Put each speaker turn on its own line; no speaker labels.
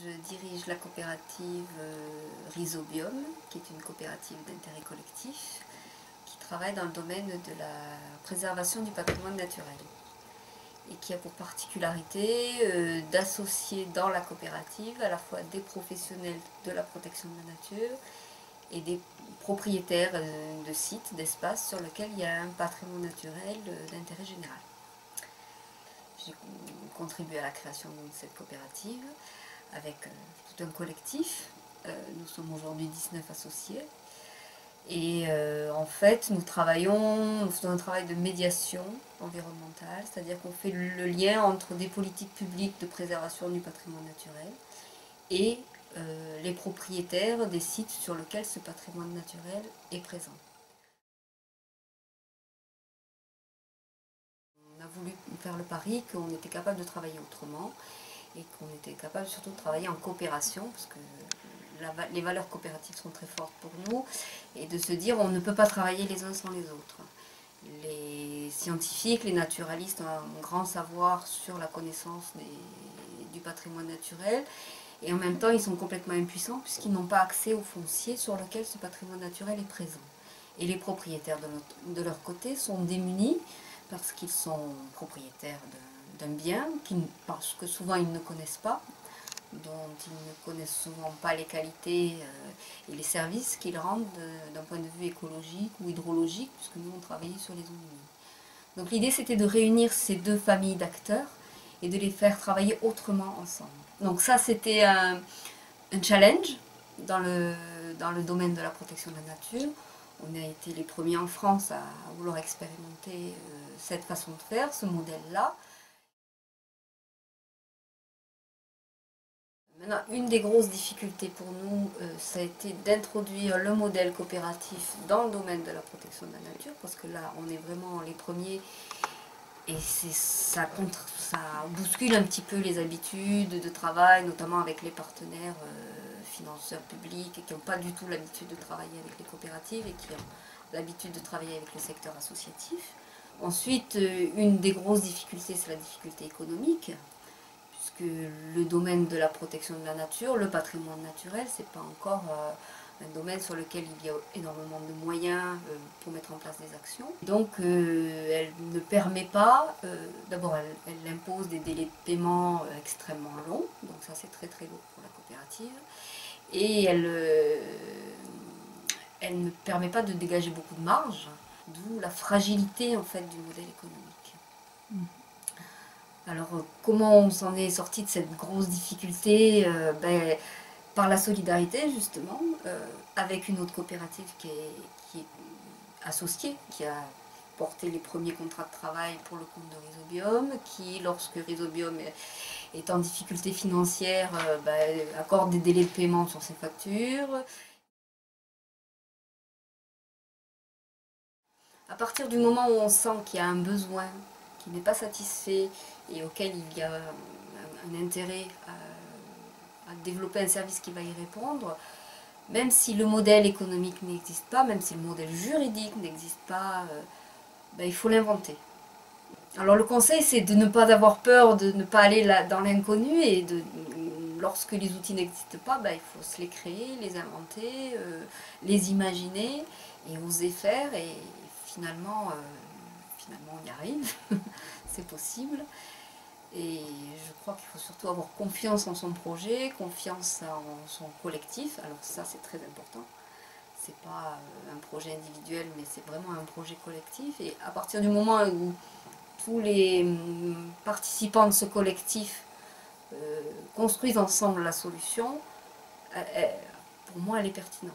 Je dirige la coopérative Rhizobium, qui est une coopérative d'intérêt collectif, qui travaille dans le domaine de la préservation du patrimoine naturel et qui a pour particularité d'associer dans la coopérative à la fois des professionnels de la protection de la nature et des propriétaires de sites, d'espaces sur lesquels il y a un patrimoine naturel d'intérêt général. J'ai contribué à la création de cette coopérative avec tout un collectif. Nous sommes aujourd'hui 19 associés. Et en fait, nous faisons un travail de médiation environnementale, c'est-à-dire qu'on fait le lien entre des politiques publiques de préservation du patrimoine naturel et les propriétaires des sites sur lesquels ce patrimoine naturel est présent. On a voulu faire le pari qu'on était capable de travailler autrement et qu'on était capable surtout de travailler en coopération, parce que les valeurs coopératives sont très fortes pour nous, et de se dire on ne peut pas travailler les uns sans les autres. Les scientifiques, les naturalistes ont un grand savoir sur la connaissance du patrimoine naturel, et en même temps ils sont complètement impuissants puisqu'ils n'ont pas accès au foncier sur lequel ce patrimoine naturel est présent. Et les propriétaires de leur côté sont démunis parce qu'ils sont propriétaires d'un bien parce que souvent ils ne connaissent pas, dont ils ne connaissent souvent pas les qualités et les services qu'ils rendent d'un point de vue écologique ou hydrologique, puisque nous on travaillait sur les zones humides. Donc l'idée c'était de réunir ces deux familles d'acteurs et de les faire travailler autrement ensemble. Donc ça c'était un challenge dans le domaine de la protection de la nature. On a été les premiers en France à vouloir expérimenter cette façon de faire, ce modèle-là. Maintenant, une des grosses difficultés pour nous, ça a été d'introduire le modèle coopératif dans le domaine de la protection de la nature, parce que là, on est vraiment les premiers et ça bouscule un petit peu les habitudes de travail, notamment avec les partenaires financeurs publics qui n'ont pas du tout l'habitude de travailler avec les coopératives et qui ont l'habitude de travailler avec le secteur associatif. Ensuite, une des grosses difficultés, c'est la difficulté économique, puisque le domaine de la protection de la nature, le patrimoine naturel, c'est pas encore un domaine sur lequel il y a énormément de moyens pour mettre en place des actions. Donc elle ne permet pas, d'abord elle impose des délais de paiement extrêmement longs, donc ça c'est très très lourd pour la coopérative, et elle ne permet pas de dégager beaucoup de marge, d'où la fragilité en fait du modèle économique. Alors comment on s'en est sorti de cette grosse difficulté? Par la solidarité justement, avec une autre coopérative qui est associée, qui a porté les premiers contrats de travail pour le compte de Rhizobium, qui lorsque Rhizobium est en difficulté financière, accorde des délais de paiement sur ses factures. À partir du moment où on sent qu'il y a un besoin qui n'est pas satisfait et auquel il y a un intérêt à développer un service qui va y répondre, même si le modèle économique n'existe pas, même si le modèle juridique n'existe pas, il faut l'inventer. Alors le conseil c'est de ne pas avoir peur, de ne pas aller dans l'inconnu et lorsque les outils n'existent pas, il faut se les créer, les inventer, les imaginer et oser faire et finalement on y arrive, c'est possible. Et je crois qu'il faut surtout avoir confiance en son projet, confiance en son collectif. Alors ça c'est très important. C'est pas un projet individuel, mais c'est vraiment un projet collectif. Et à partir du moment où tous les participants de ce collectif construisent ensemble la solution, pour moi elle est pertinente.